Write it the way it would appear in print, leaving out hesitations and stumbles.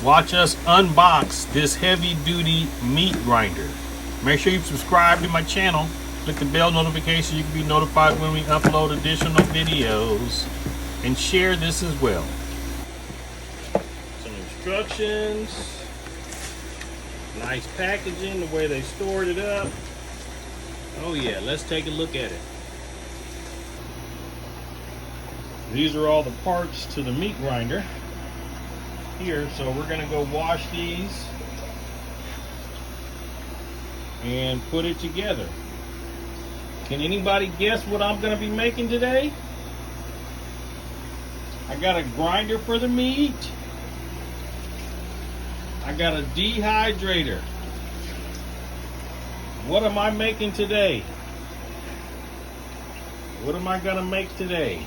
watch us unbox this heavy duty meat grinder. Make sure you subscribe to my channel. Click the bell notification. You can be notified when we upload additional videos. And share this as well. Some instructions. Nice packaging, the way they stored it up. Oh yeah, let's take a look at it. These are all the parts to the meat grinder here, so we're gonna go wash these and put it together. Can anybody guess what I'm gonna be making today? I got a grinder for the meat. I got a dehydrator. What am I making today? What am I gonna make today?